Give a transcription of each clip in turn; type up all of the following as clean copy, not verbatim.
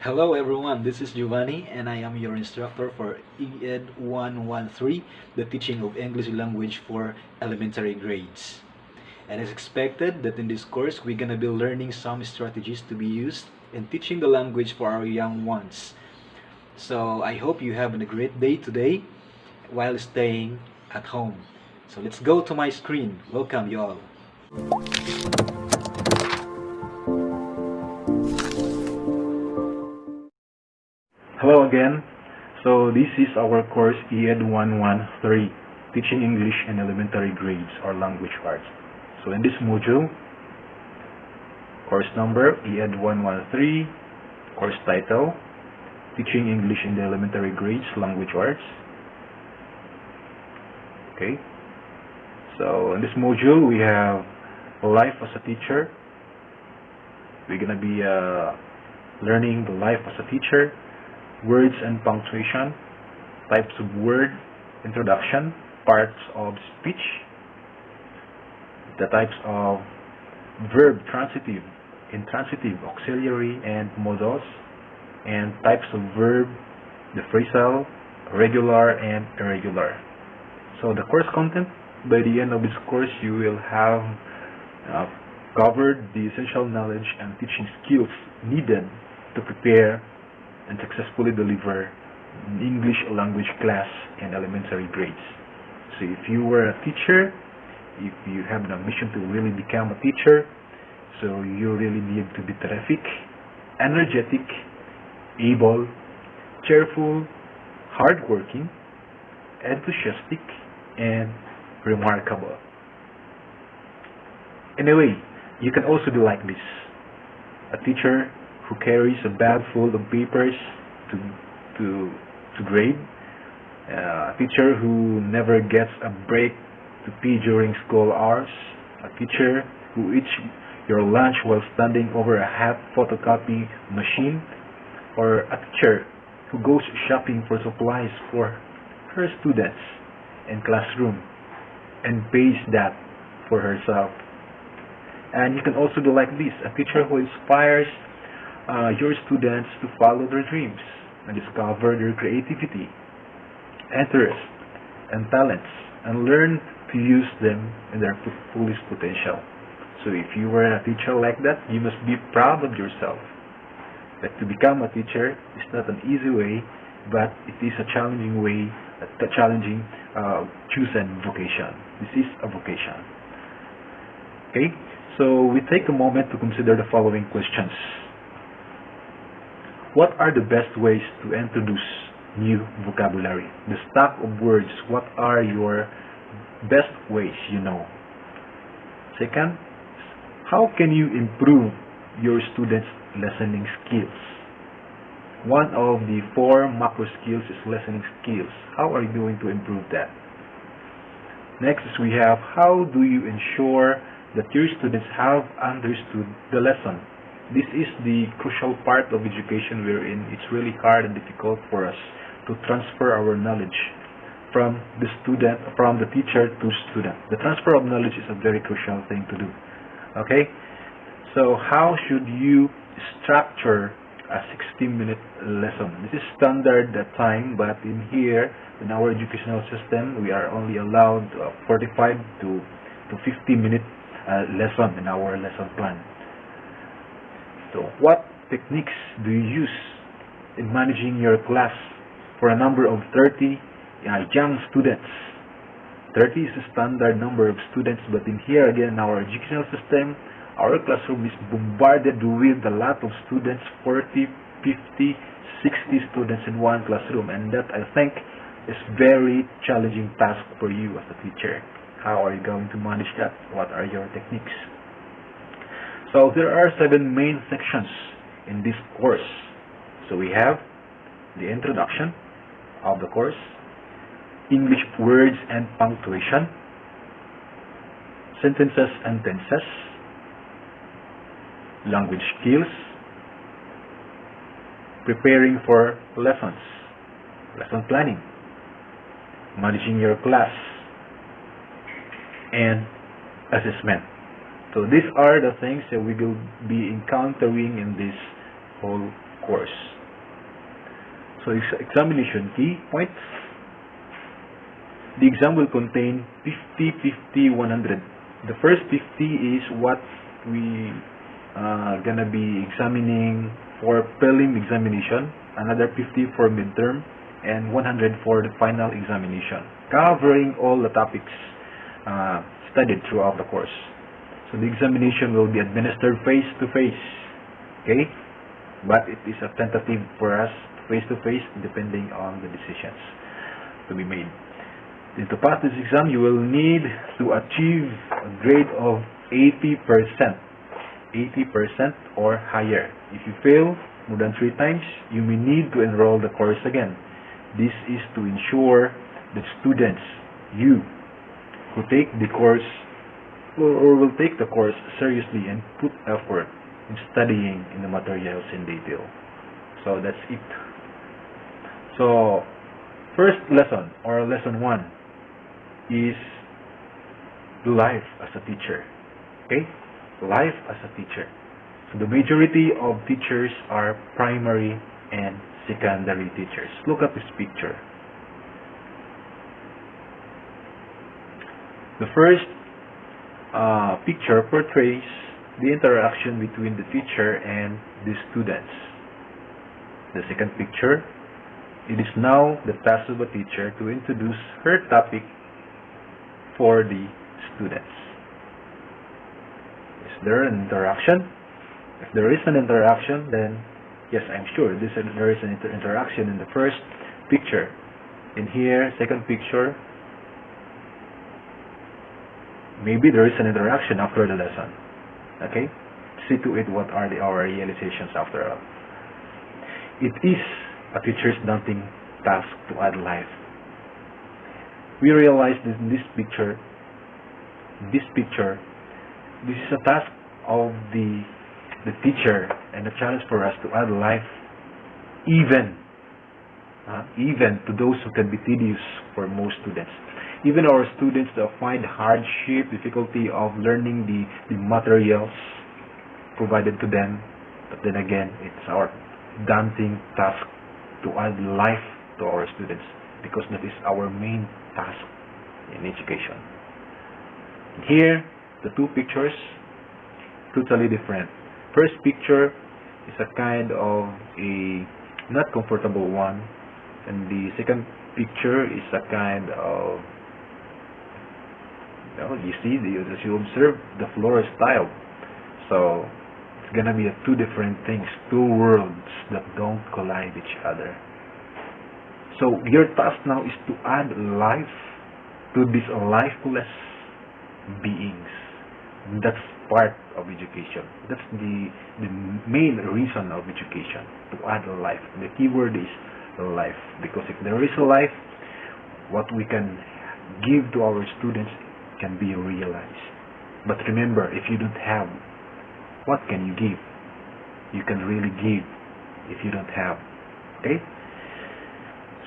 Hello everyone, this is Giovanni and I am your instructor for EED 113, the teaching of English language for elementary grades. And it's expected that in this course we're gonna be learning some strategies to be used in teaching the language for our young ones. So I hope you have a great day today while staying at home. So let's go to my screen. Welcome you all. Hello again. So this is our course EED 113, Teaching English in Elementary Grades or Language Arts. So in this module, course number EED 113, course title, Teaching English in the Elementary Grades, Language Arts. Okay. So in this module, we have life as a teacher. We're gonna be learning the life as a teacher, words and punctuation, types of word, introduction, parts of speech, the types of verb, transitive, intransitive, auxiliary, and modals, and types of verb, the phrasal, regular, and irregular. So the course content, by the end of this course, you will have covered the essential knowledge and teaching skills needed to prepare and successfully deliver an English language class in elementary grades. So if you were a teacher, if you have an ambition to really become a teacher, so you really need to be terrific, energetic, able, cheerful, hardworking, enthusiastic, and remarkable. Anyway, you can also be like this, a teacher who carries a bag full of papers to grade, a teacher who never gets a break to pee during school hours, a teacher who eats your lunch while standing over a hot photocopy machine, or a teacher who goes shopping for supplies for her students in classroom and pays that for herself. And you can also be like this, a teacher who inspires your students to follow their dreams and discover their creativity, interests, and talents, and learn to use them in their fullest potential. So if you were a teacher like that, you must be proud of yourself. That to become a teacher is not an easy way, but it is a challenging way, a challenging chosen vocation. This is a vocation. Okay, so we take a moment to consider the following questions. What are the best ways to introduce new vocabulary? The stack of words, what are your best ways you know? Second, how can you improve your students' listening skills? One of the 4 macro skills is listening skills. How are you going to improve that? Next is we have, how do you ensure that your students have understood the lesson? This is the crucial part of education wherein it's really hard and difficult for us to transfer our knowledge from the teacher to student. The transfer of knowledge is a very crucial thing to do. Okay? So how should you structure a 60-minute lesson? This is standard time, but in here, in our educational system, we are only allowed 45 to 50-minute lesson in our lesson plan. So what techniques do you use in managing your class for a number of 30 young students? 30 is the standard number of students, but in here again, in our educational system, our classroom is bombarded with a lot of students, 40, 50, 60 students in one classroom, and that I think is very challenging task for you as a teacher. How are you going to manage that? What are your techniques? So there are 7 main sections in this course. So we have the introduction of the course, English words and punctuation, sentences and tenses, language skills, preparing for lessons, lesson planning, managing your class, and assessment. So these are the things that we will be encountering in this whole course. So examination key points. The exam will contain 50, 50, 100. The first 50 is what we gonna be examining for prelim examination, another 50 for midterm, and 100 for the final examination, covering all the topics studied throughout the course. So the examination will be administered face to face, okay? But it is a tentative for us face to face, depending on the decisions to be made. And to pass this exam, you will need to achieve a grade of 80%, 80% or higher. If you fail more than 3 times, you may need to enroll the course again. This is to ensure that students, you, who take the course or will take the course seriously and put effort in studying in the materials in detail. So that's it. So first lesson, or lesson 1, is life as a teacher. Okay? Life as a teacher. So the majority of teachers are primary and secondary teachers. Look at this picture. The first picture portrays the interaction between the teacher and the students. The second picture, it is now the task of a teacher to introduce her topic for the students. Is there an interaction? If there is an interaction, then yes, I'm sure there is an interaction in the first picture. In here, second picture, maybe there is an interaction after the lesson. Okay? See to it what are our realizations after all. It is a teacher's daunting task to add life. We realize that in this picture, this is a task of the teacher and a challenge for us to add life even to those who can be tedious for most students. Even our students that find hardship, difficulty of learning the materials provided to them, but then again, it's our daunting task to add life to our students, because that is our main task in education. Here, the two pictures, totally different. First picture is a kind of a not comfortable one, and the second picture is a kind of, you see, as you observe, the floor is tiled. So it's gonna be two different things, two worlds that don't collide each other. So your task now is to add life to these lifeless beings. That's part of education. That's the main reason of education, to add life. The key word is life, because if there is a life, what we can give to our students can be realized. But remember, if you don't have, what can you give? You can really give if you don't have. Okay?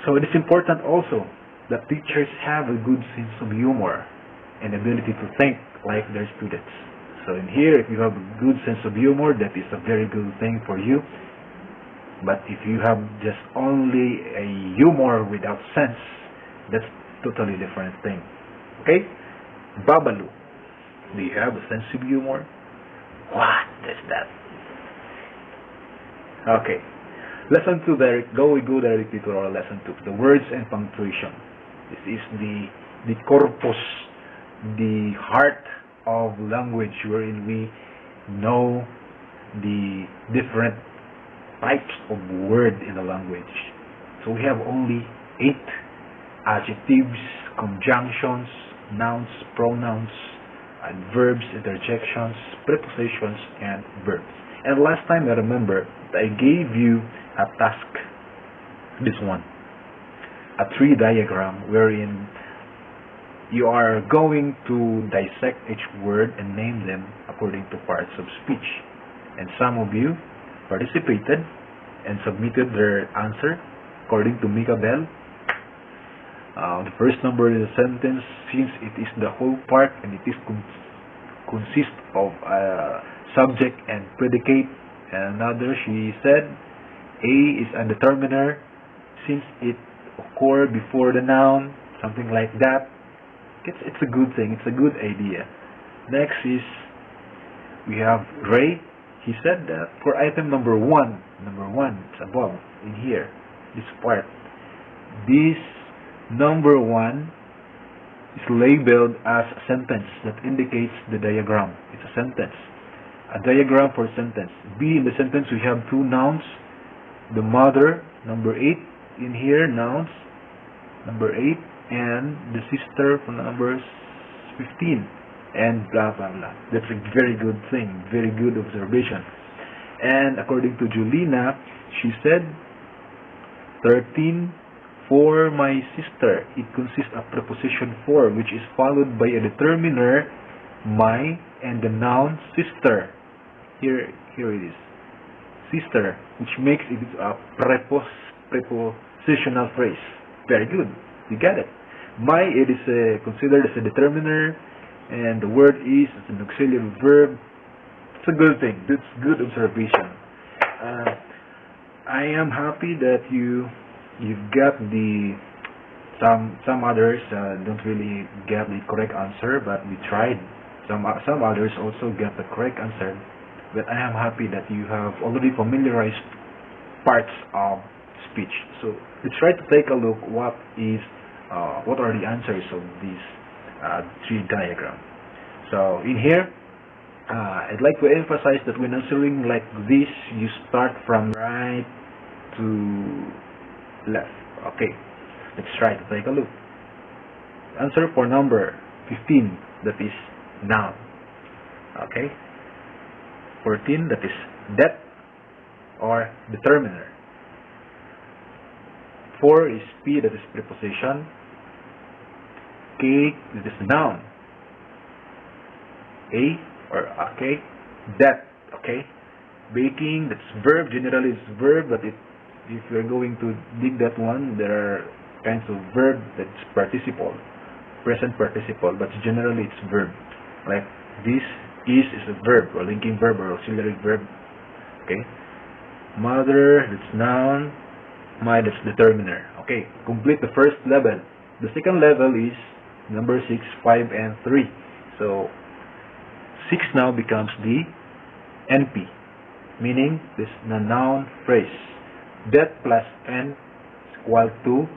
So it is important also that teachers have a good sense of humor and ability to think like their students. So in here, if you have a good sense of humor, that is a very good thing for you. But if you have just only a humor without sense, that's totally different thing. Okay? Babalu, do you have a sense of humor? What is that? Okay. Lesson 2, we go directly to our lesson 2. The words and punctuation. This is the corpus, the heart of language, wherein we know the different types of word in the language. So we have only 8 adjectives, conjunctions, nouns, pronouns, adverbs, interjections, prepositions, and verbs. And last time, I remember, I gave you a task, this one, a tree diagram, wherein you are going to dissect each word and name them according to parts of speech. And some of you participated and submitted their answer according to Mika Bell. The first number in the sentence, since it is the whole part and it is consists of subject and predicate. And another, she said, A is a determiner since it occur before the noun, something like that. It's a good thing. It's a good idea. Next is we have Ray. He said that for item number one, it's above in here, this part. This number one is labeled as a sentence that indicates the diagram. It's a sentence. A diagram for sentence. B, in the sentence we have two nouns. The mother, number 8 in here, nouns, number 8, and the sister for number 15, and blah blah blah. That's a very good thing, very good observation. And according to Julina, she said 13 for my sister. It consists of preposition for, which is followed by a determiner, my, and the noun sister. Here it is, sister, which makes it a prepositional phrase. Very good, you get it. My, it is considered as a determiner, and the word is an auxiliary verb. It's a good thing. That's good observation. I am happy that you've got the some others don't really get the correct answer, but we tried. Some others also get the correct answer, but I am happy that you have already familiarized parts of speech. So let's try to take a look what are the answers of these three diagrams. So in here, I'd like to emphasize that when answering like this, you start from right to left. Okay, let's try to take a look. Answer for number 15, that is noun. Okay, 14, that is that or determiner. 4 is P, that is preposition. K, that is noun. A or okay, that. Okay, baking, that's verb. Generally it's verb, but if you're going to dig that one, there are kinds of verb that's participle, present participle, but generally it's verb. Like this is a verb, or linking verb, or auxiliary verb. Okay, mother, that's noun. My, that's determiner. Okay, complete the first level. The second level is number 6, 5, and 3. So 6 now becomes the NP, meaning this is the noun phrase. That plus N is equal to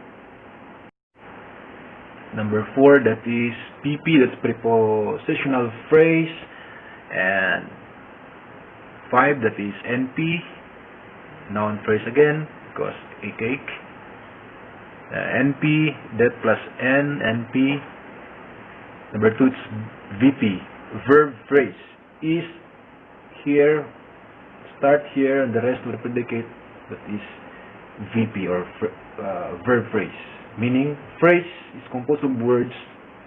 number 4, that is PP, that's prepositional phrase, and 5, that is NP, noun phrase again, because a cake. NP, that plus N, NP. Number 2 is VP, verb phrase. Is here, start here, and the rest will predicate, that is VP or verb phrase. Meaning, phrase is composed of words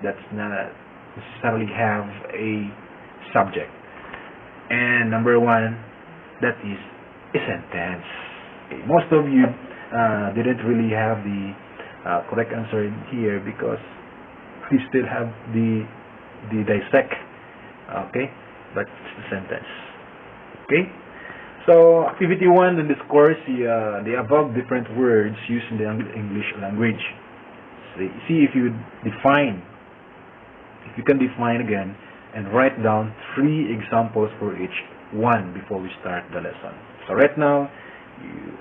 that not necessarily have a subject. And number 1, that is a sentence. Okay, most of you didn't really have the correct answer in here because you still have the dissect. Okay, but it's the sentence. Okay, so activity 1 in this course, the above different words used in the English language. So see if you can define again, and write down 3 examples for each one before we start the lesson. So right now, you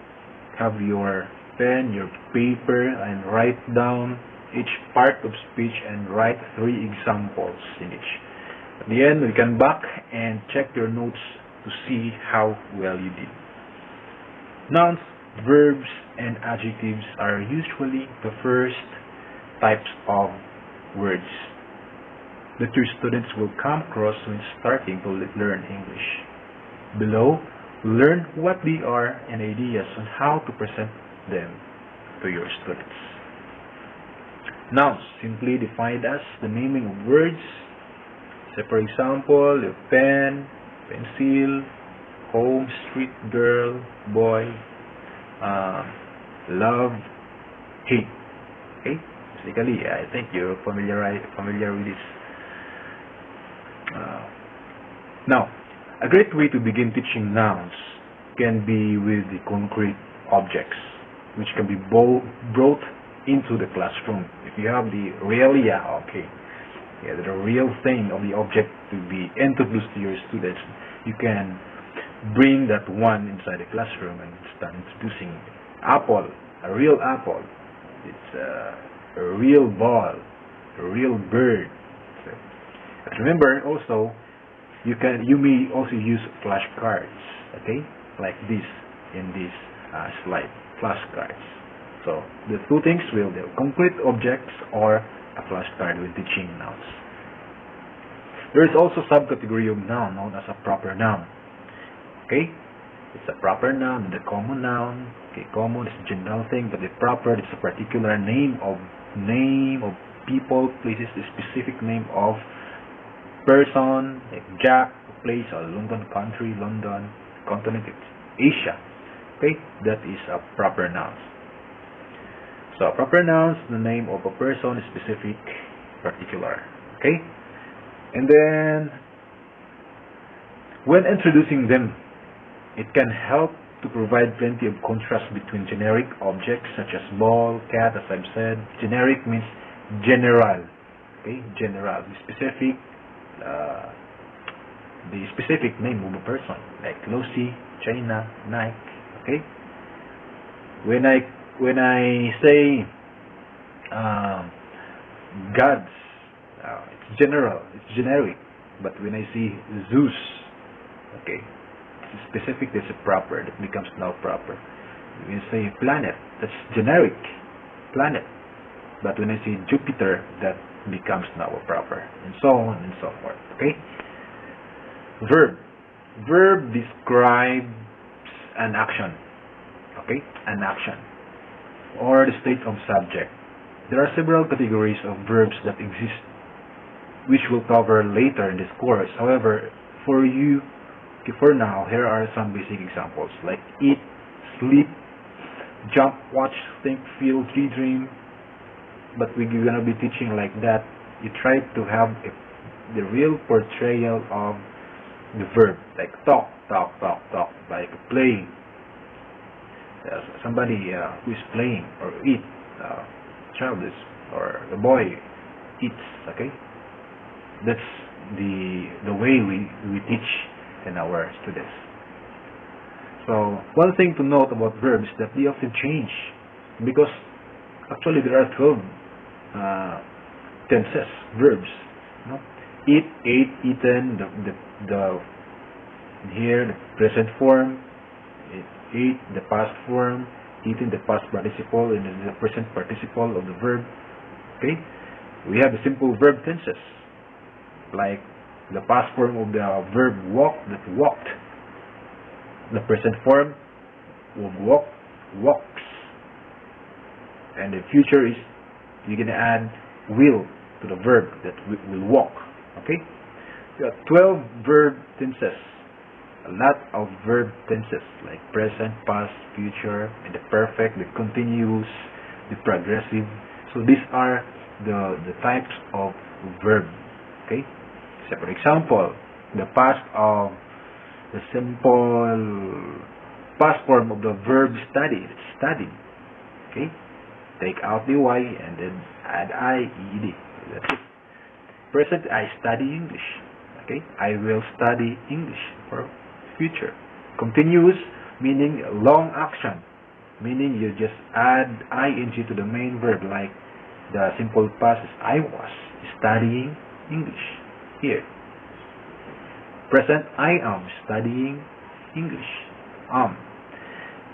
have your pen, your paper, and write down each part of speech and write 3 examples in each. At the end, we can back and check your notes to see how well you did. Nouns, verbs, and adjectives are usually the first types of words that your students will come across when starting to learn English. Below, learn what they are and ideas on how to present them to your students. Nouns, simply defined as the naming of words. Say for example, a pen, pencil, home, street, girl, boy, love, hate. Okay? Basically, I think you're familiar with this. Now, a great way to begin teaching nouns can be with the concrete objects which can be brought into the classroom. If you have the realia, the real thing of the object to be introduced to your students, you can bring that one inside the classroom and start introducing apple, a real apple. It's a real ball, a real bird. So, but remember also, you may also use flashcards, like this in this slide, flashcards. So the two things will be concrete objects or a flashcard when teaching nouns. There is also subcategory of noun known as a proper noun. It's a proper noun and a common noun. Common is a general thing, but the proper is a particular name of people, places, the specific name of person, like Jack, place, or London country, London, continent, Asia. That is a proper noun. So proper nouns, the name of a person, specific, particular. And then when introducing them, it can help to provide plenty of contrast between generic objects such as ball, cat, as I've said. Generic means general. General. The specific name of a person, like Lucy, China, Nike. When I say gods, it's general, it's generic. But when I see Zeus, it's specific, that's a proper, that becomes now proper. When I say planet, that's generic, planet. But when I say Jupiter, that becomes now a proper, and so on and so forth. Verb. Verb describes an action. An action, or the state of subject. There are several categories of verbs that exist, which we'll cover later in this course. However, for now, here are some basic examples, like eat, sleep, jump, watch, think, feel, dream. But we're gonna be teaching like that. You try to have the real portrayal of the verb, like talk, like playing. Somebody who is playing, or eat, child is, or the boy eats. That's the way we teach in our students. So one thing to note about verbs is that they often change, because actually there are 12 tenses, verbs. Eat, ate, eaten. Here the present form. Eat, the past form, eaten, the past participle, and the present participle of the verb. We have the simple verb tenses, like the past form of the verb walk, that walked. The present form of walk, walks. And the future is, you're going to add will to the verb, that will walk. You have 12 verb tenses. A lot of verb tenses, like present, past, future, and the perfect, the continuous, the progressive. So these are the types of verb. So for example, the past of the simple past form of the verb study, it's studied. Take out the y and then add I-E-D. That's it. Present, I study English. I will study English. For future. Continuous, meaning long action, meaning you just add ing to the main verb, like the simple past is I was studying English here. Present, I am studying English.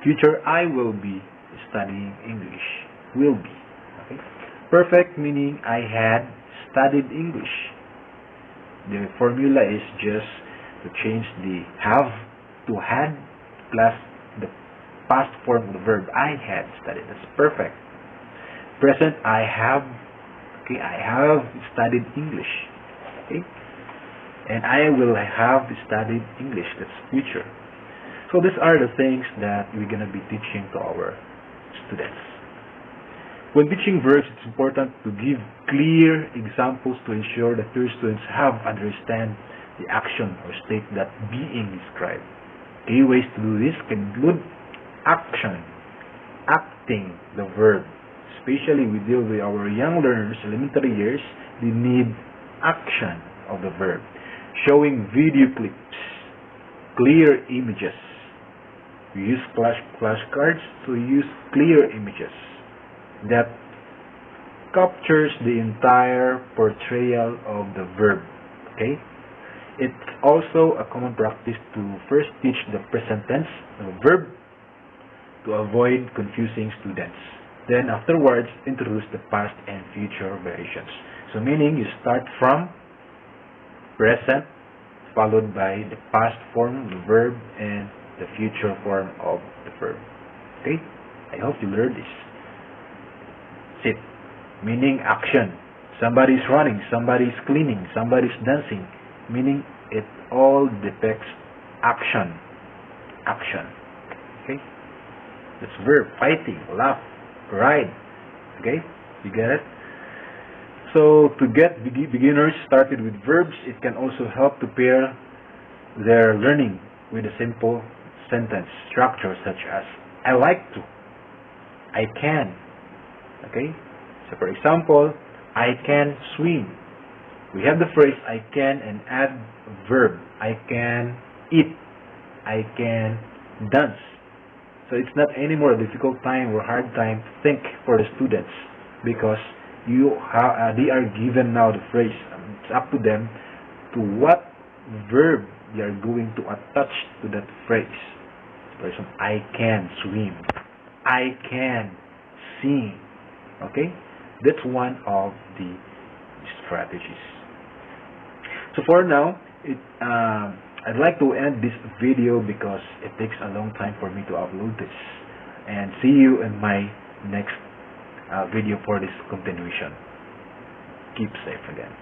Future, I will be studying English. Will be. Perfect, meaning I had studied English. The formula is just to change the have to had plus the past form of the verb I had studied. That's perfect. Present, I have studied English. And I will have studied English. That's future. So these are the things that we're going to be teaching to our students. When teaching verbs, it's important to give clear examples to ensure that your students understand the action or state that being described. Key ways to do this can include action, acting the verb. Especially we deal with our young learners, elementary years, they need action of the verb. Showing video clips, clear images. We use flashcards to use clear images that captures the entire portrayal of the verb. Okay? It's also a common practice to first teach the present tense of a verb to avoid confusing students. Then afterwards, introduce the past and future variations. So meaning you start from present followed by the past form of the verb and the future form of the verb. Okay? I hope you learned this. Sit. Meaning action. Somebody's running, somebody's cleaning, somebody's dancing. Meaning it all depicts action. Action. Okay? That's verb. Fighting, laugh, ride. Okay? You get it? So to get beginners started with verbs, it can also help to pair their learning with a simple sentence structure such as I like to, I can. Okay? So for example, I can swim. We have the phrase I can and add verb. I can eat. I can dance. So it's not anymore a difficult time or hard time to think for the students because they are given now the phrase. It's up to them to what verb they are going to attach to that phrase. For example, I can swim. I can sing. Okay? That's one of the strategies. So for now, I'd like to end this video because it takes a long time for me to upload this. And see you in my next video for this continuation. Keep safe again.